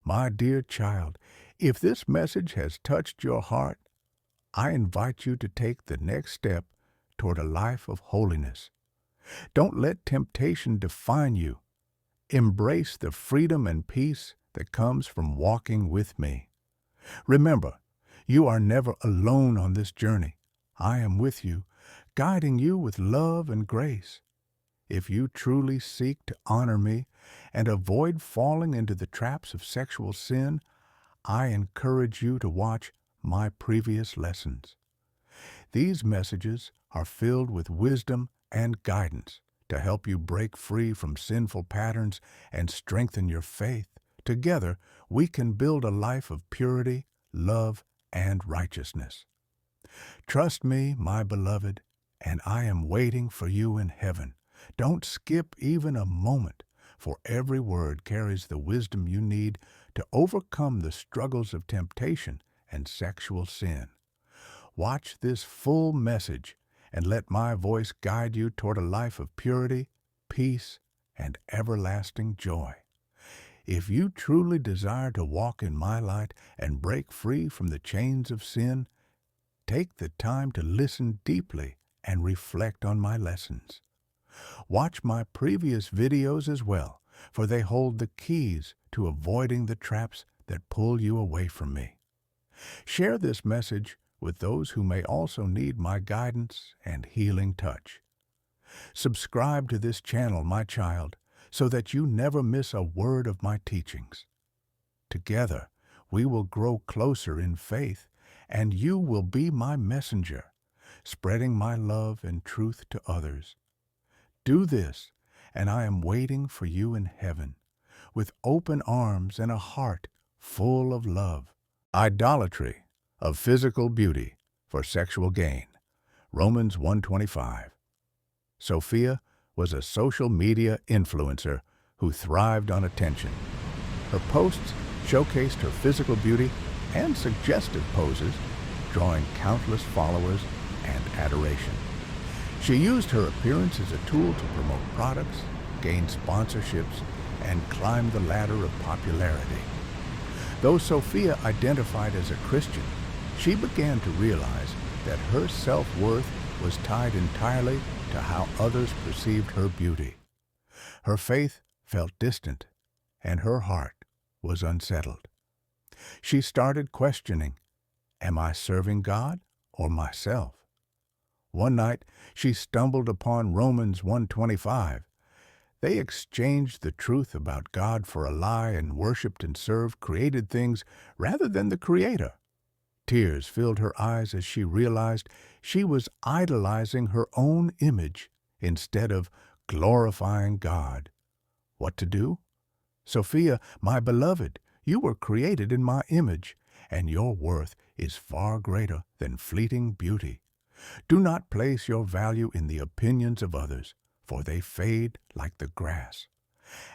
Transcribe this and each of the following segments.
My dear child, if this message has touched your heart, I invite you to take the next step toward a life of holiness. Don't let temptation define you. Embrace the freedom and peace that comes from walking with me. Remember, you are never alone on this journey. I am with you, guiding you with love and grace. If you truly seek to honor me and avoid falling into the traps of sexual sin, I encourage you to watch my previous lessons. These messages are filled with wisdom and guidance to help you break free from sinful patterns and strengthen your faith. Together, we can build a life of purity, love, and righteousness. Trust me, my beloved, and I am waiting for you in heaven. Don't skip even a moment, for every word carries the wisdom you need to overcome the struggles of temptation and sexual sin. Watch this full message and let my voice guide you toward a life of purity, peace, and everlasting joy. If you truly desire to walk in my light and break free from the chains of sin, take the time to listen deeply and reflect on my lessons. Watch my previous videos as well, for they hold the keys to avoiding the traps that pull you away from me. Share this message with those who may also need my guidance and healing touch. Subscribe to this channel, my child, so that you never miss a word of my teachings. Together, we will grow closer in faith, and you will be my messenger, spreading my love and truth to others. Do this, and I am waiting for you in heaven, with open arms and a heart full of love. Idolatry of physical beauty for sexual gain. Romans 1:25. Sophia was a social media influencer who thrived on attention. Her posts showcased her physical beauty and suggestive poses, drawing countless followers and adoration. She used her appearance as a tool to promote products, gain sponsorships, and climb the ladder of popularity. Though Sophia identified as a Christian, she began to realize that her self-worth was tied entirely to how others perceived her beauty. Her faith felt distant, and her heart was unsettled. She started questioning, am I serving God or myself? One night, she stumbled upon Romans 1:25. They exchanged the truth about God for a lie and worshipped and served created things rather than the Creator. Tears filled her eyes as she realized she was idolizing her own image instead of glorifying God. What to do? Sophia, my beloved, you were created in my image, and your worth is far greater than fleeting beauty. Do not place your value in the opinions of others, for they fade like the grass.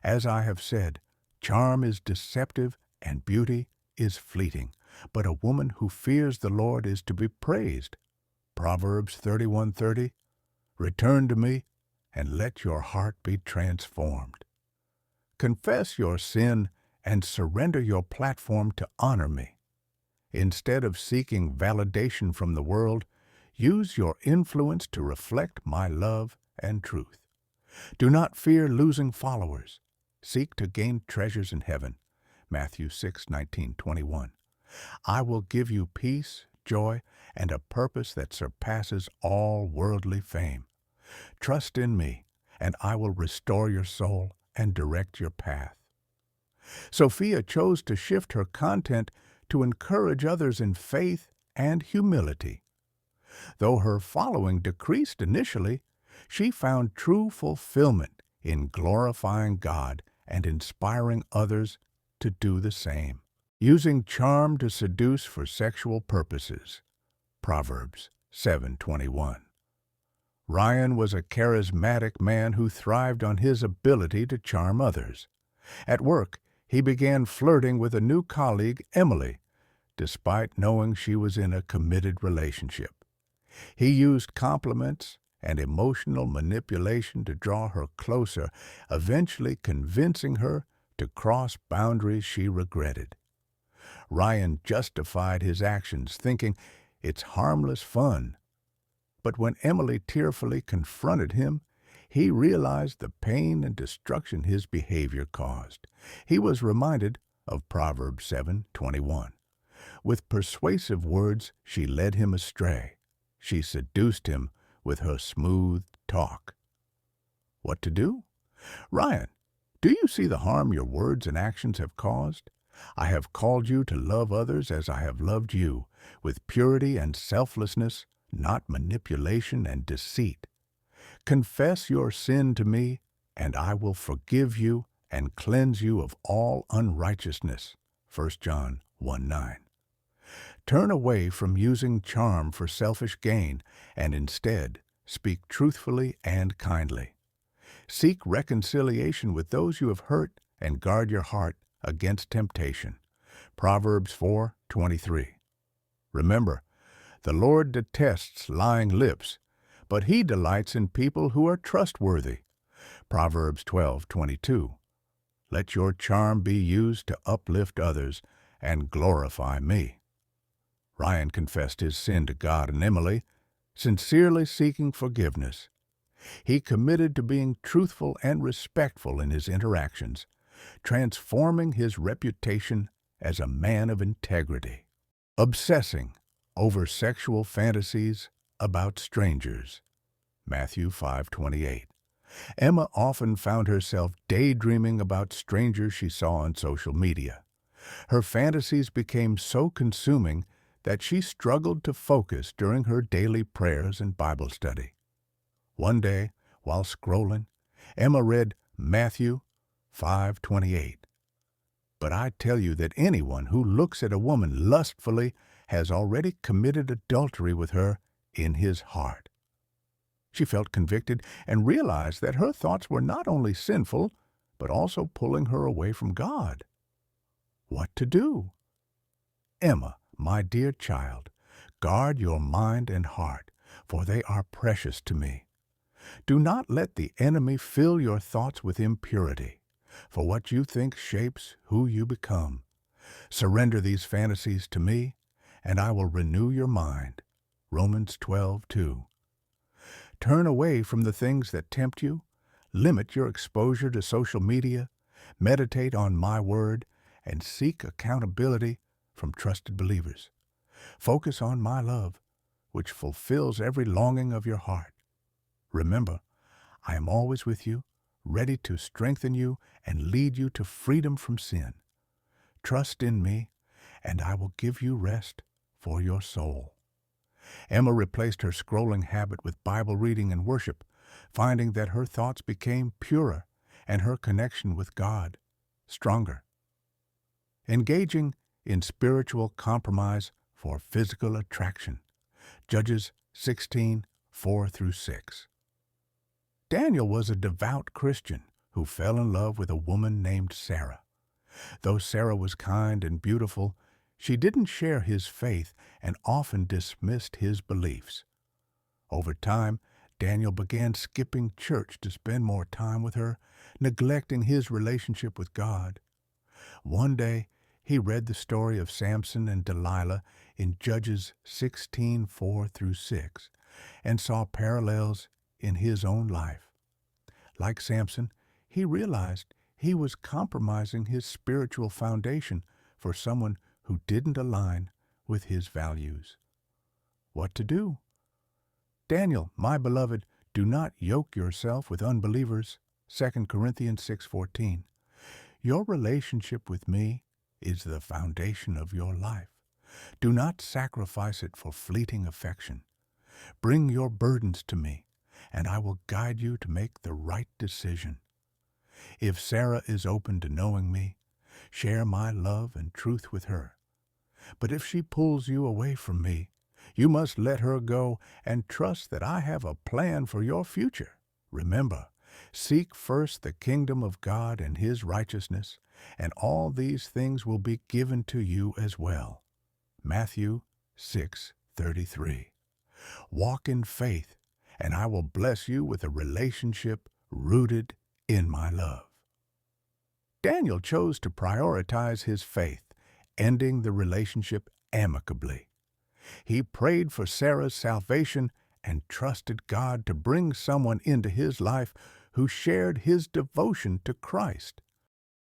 As I have said, charm is deceptive and beauty is fleeting, but a woman who fears the Lord is to be praised. Proverbs 31:30. Return to me, and let your heart be transformed. Confess your sin and surrender your platform to honor me. Instead of seeking validation from the world, use your influence to reflect my love and truth. Do not fear losing followers. Seek to gain treasures in heaven. Matthew 6:19-21. I will give you peace, joy, and a purpose that surpasses all worldly fame. Trust in me, and I will restore your soul and direct your path. Sophia chose to shift her content to encourage others in faith and humility. Though her following decreased initially, she found true fulfillment in glorifying God and inspiring others to do the same. Using charm to seduce for sexual purposes. Proverbs 7:21. Ryan was a charismatic man who thrived on his ability to charm others. At work, he began flirting with a new colleague, Emily, despite knowing she was in a committed relationship. He used compliments and emotional manipulation to draw her closer, eventually convincing her to cross boundaries she regretted. Ryan justified his actions, thinking it's harmless fun. But when Emily tearfully confronted him, he realized the pain and destruction his behavior caused. He was reminded of Proverbs 7:21. With persuasive words, she led him astray. She seduced him with her smooth talk. What to do? Ryan, do you see the harm your words and actions have caused? I have called you to love others as I have loved you, with purity and selflessness, not manipulation and deceit. Confess your sin to me, and I will forgive you and cleanse you of all unrighteousness. 1 John 1:9. Turn away from using charm for selfish gain and instead speak truthfully and kindly. Seek reconciliation with those you have hurt and guard your heart against temptation. Proverbs 4:23. Remember, the Lord detests lying lips, but he delights in people who are trustworthy. Proverbs 12:22. Let your charm be used to uplift others and glorify me. Ryan confessed his sin to God and Emily, sincerely seeking forgiveness. He committed to being truthful and respectful in his interactions, transforming his reputation as a man of integrity. Obsessing over sexual fantasies about strangers. Matthew 5:28. Emma often found herself daydreaming about strangers she saw on social media. Her fantasies became so consuming that she struggled to focus during her daily prayers and Bible study. One day, while scrolling, Emma read Matthew 5:28. But I tell you that anyone who looks at a woman lustfully has already committed adultery with her in his heart. She felt convicted and realized that her thoughts were not only sinful, but also pulling her away from God. What to do? Emma, my dear child, guard your mind and heart, for they are precious to me. Do not let the enemy fill your thoughts with impurity, for what you think shapes who you become. Surrender these fantasies to me, and I will renew your mind. Romans 12:2. Turn away from the things that tempt you, limit your exposure to social media, meditate on my word, and seek accountability from trusted believers. Focus on my love, which fulfills every longing of your heart. Remember, I am always with you, ready to strengthen you and lead you to freedom from sin. Trust in me, and I will give you rest for your soul. Emma replaced her scrolling habit with Bible reading and worship, finding that her thoughts became purer and her connection with God stronger. Engaging in spiritual compromise for physical attraction. Judges 16:4-6. Daniel was a devout Christian who fell in love with a woman named Sarah. Though Sarah was kind and beautiful, she didn't share his faith and often dismissed his beliefs. Over time, Daniel began skipping church to spend more time with her, neglecting his relationship with God. One day, he read the story of Samson and Delilah in Judges 16:4-6 and saw parallels in his own life. Like Samson, he realized he was compromising his spiritual foundation for someone who didn't align with his values. What to do? Daniel, my beloved, do not yoke yourself with unbelievers. 2 Corinthians 6:14. Your relationship with me is the foundation of your life. Do not sacrifice it for fleeting affection. Bring your burdens to me, and I will guide you to make the right decision. If Sarah is open to knowing me, share my love and truth with her. But if she pulls you away from me, you must let her go and trust that I have a plan for your future. Remember, seek first the kingdom of God and his righteousness, and all these things will be given to you as well. Matthew 6:33. Walk in faith, and I will bless you with a relationship rooted in my love. Daniel chose to prioritize his faith, ending the relationship amicably. He prayed for Sarah's salvation and trusted God to bring someone into his life who shared his devotion to Christ.